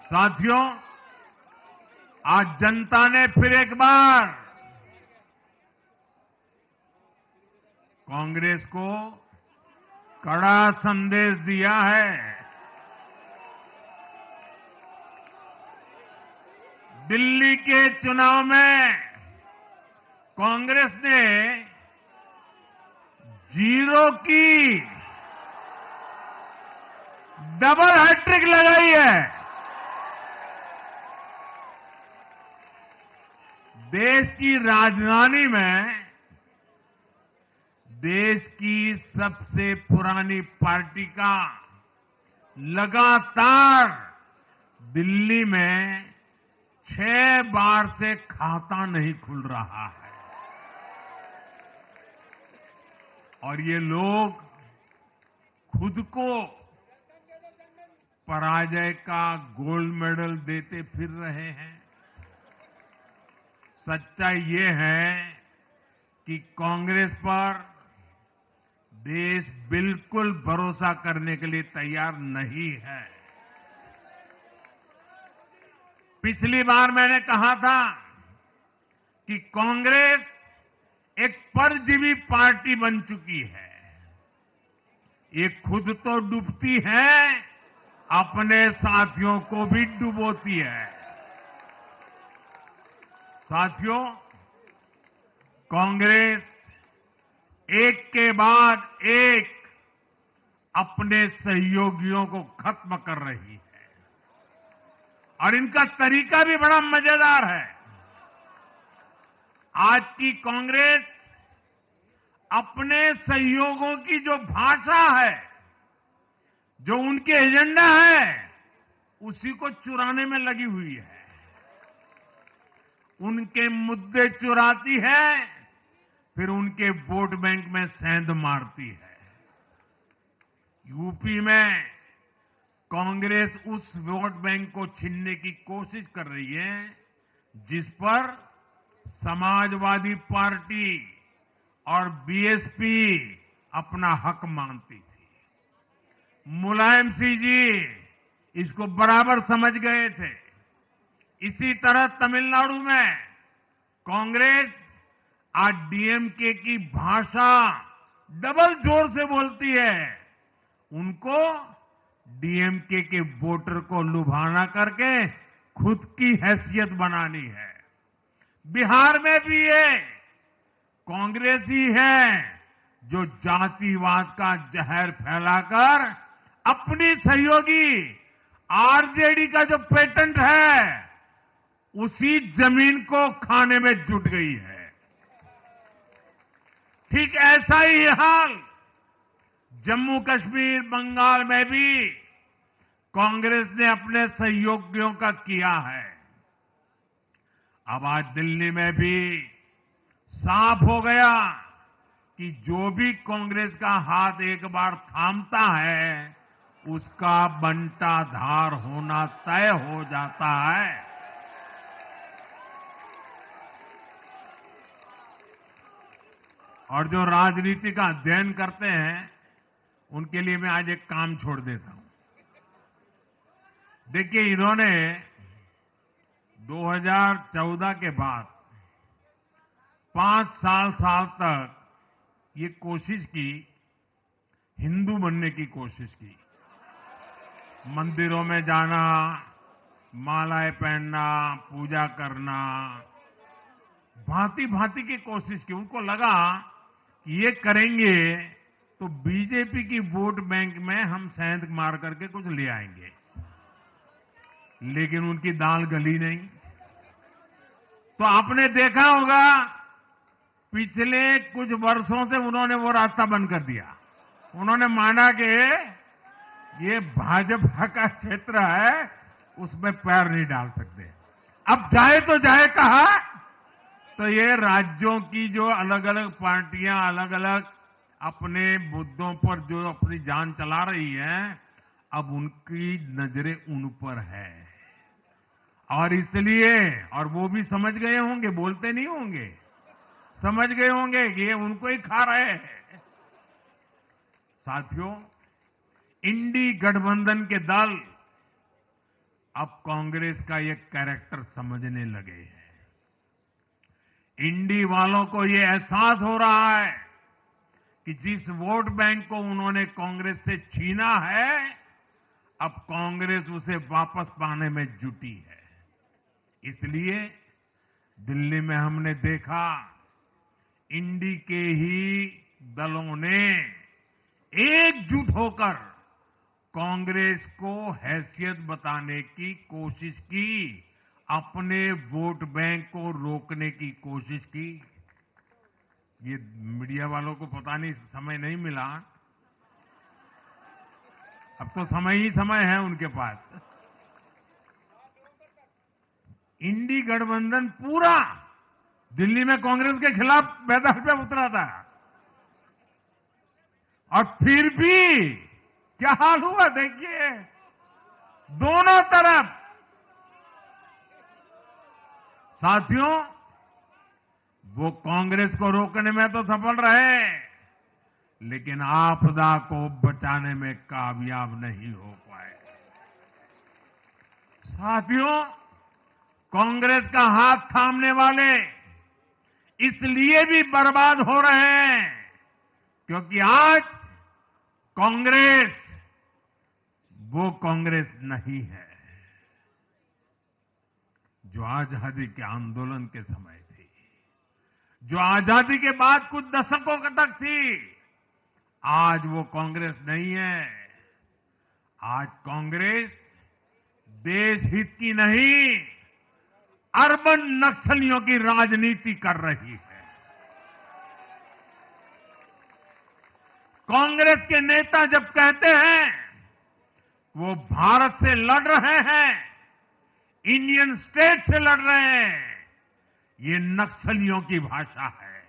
साथियों, आज जनता ने फिर एक बार कांग्रेस को कड़ा संदेश दिया है। दिल्ली के चुनाव में कांग्रेस ने जीरो की डबल हैट्रिक लगाई है। देश की राजधानी में देश की सबसे पुरानी पार्टी का लगातार दिल्ली में 6 बार से खाता नहीं खुल रहा है और ये लोग खुद को पराजय का गोल्ड मेडल देते फिर रहे हैं। सच्चाई ये है कि कांग्रेस पर देश बिल्कुल भरोसा करने के लिए तैयार नहीं है। पिछली बार मैंने कहा था कि कांग्रेस एक परजीवी पार्टी बन चुकी है। ये खुद तो डूबती है, अपने साथियों को भी डुबोती है। साथियों, कांग्रेस एक के बाद एक अपने सहयोगियों को खत्म कर रही है और इनका तरीका भी बड़ा मजेदार है। आज की कांग्रेस अपने सहयोगियों की जो भाषा है, जो उनके एजेंडा है, उसी को चुराने में लगी हुई है। उनके मुद्दे चुराती है, फिर उनके वोट बैंक में सेंध मारती है। यूपी में कांग्रेस उस वोट बैंक को छीनने की कोशिश कर रही है जिस पर समाजवादी पार्टी और बीएसपी अपना हक मानती थी। मुलायम सिंह जी इसको बराबर समझ गए थे। इसी तरह तमिलनाडु में कांग्रेस आज डीएमके की भाषा डबल जोर से बोलती है। उनको डीएमके के वोटर को लुभाना करके खुद की हैसियत बनानी है। बिहार में भी ये कांग्रेस ही है जो जातिवाद का जहर फैलाकर अपनी सहयोगी आरजेडी का जो पेटेंट है उसी जमीन को खाने में जुट गई है। ठीक ऐसा ही हाल जम्मू कश्मीर, बंगाल में भी कांग्रेस ने अपने सहयोगियों का किया है। अब आज दिल्ली में भी साफ हो गया कि जो भी कांग्रेस का हाथ एक बार थामता है उसका बंटाधार होना तय हो जाता है। और जो राजनीति का अध्ययन करते हैं उनके लिए मैं आज एक काम छोड़ देता हूं। देखिए, इन्होंने 2014 के बाद 5 साल तक ये कोशिश की, हिंदू बनने की कोशिश की। मंदिरों में जाना, मालाएं पहनना, पूजा करना, भांति भांति की कोशिश की। उनको लगा कि ये करेंगे तो बीजेपी की वोट बैंक में हम सेंध मार करके कुछ ले आएंगे, लेकिन उनकी दाल गली नहीं। तो आपने देखा होगा पिछले कुछ वर्षों से उन्होंने वो रास्ता बंद कर दिया। उन्होंने माना कि ये भाजपा का क्षेत्र है, उसमें पैर नहीं डाल सकते। अब जाए तो जाए कहा, तो ये राज्यों की जो अलग अलग पार्टियां अलग अलग अपने मुद्दों पर जो अपनी जान चला रही हैं, अब उनकी नजरें उन पर है और इसलिए, और वो भी समझ गए होंगे, बोलते नहीं होंगे, समझ गए होंगे कि ये उनको ही खा रहे हैं। साथियों, इंडी गठबंधन के दल अब कांग्रेस का ये कैरेक्टर समझने लगे हैं। इंडी वालों को ये एहसास हो रहा है कि जिस वोट बैंक को उन्होंने कांग्रेस से छीना है, अब कांग्रेस उसे वापस पाने में जुटी है। इसलिए दिल्ली में हमने देखा, इंडी के ही दलों ने एकजुट होकर कांग्रेस को हैसियत बताने की कोशिश की, अपने वोट बैंक को रोकने की कोशिश की। ये मीडिया वालों को पता नहीं समय नहीं मिला, अब तो समय ही समय है उनके पास। इंडी गठबंधन पूरा दिल्ली में कांग्रेस के खिलाफ मैदान पे उतरा था, और फिर भी क्या हाल हुआ देखिए, दोनों तरफ। साथियों, वो कांग्रेस को रोकने में तो सफल रहे, लेकिन आपदा को बचाने में कामयाब नहीं हो पाए। साथियों, कांग्रेस का हाथ थामने वाले इसलिए भी बर्बाद हो रहे हैं क्योंकि आज कांग्रेस वो कांग्रेस नहीं है जो आजादी के आंदोलन के समय थी, जो आजादी के बाद कुछ दशकों तक थी। आज वो कांग्रेस नहीं है। आज कांग्रेस देश हित की नहीं, अर्बन नक्सलियों की राजनीति कर रही है। कांग्रेस के नेता जब कहते हैं वो भारत से लड़ रहे हैं, इंडियन स्टेट से लड़ रहे हैं, ये नक्सलियों की भाषा है।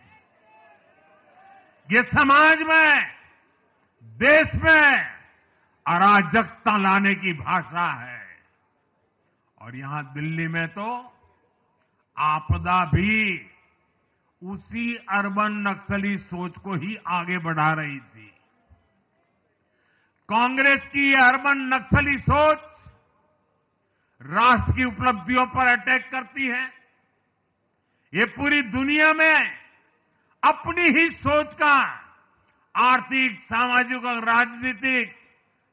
ये समाज में, देश में अराजकता लाने की भाषा है। और यहां दिल्ली में तो आपदा भी उसी अर्बन नक्सली सोच को ही आगे बढ़ा रही थी। कांग्रेस की ये अर्बन नक्सली सोच राष्ट्र की उपलब्धियों पर अटैक करती है। ये पूरी दुनिया में अपनी ही सोच का आर्थिक, सामाजिक और राजनीतिक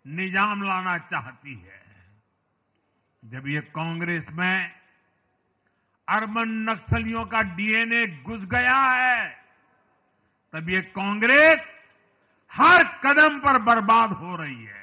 निजाम लाना चाहती है। जब ये कांग्रेस में अर्बन नक्सलियों का डीएनए घुस गया है, तब ये कांग्रेस हर कदम पर बर्बाद हो रही है।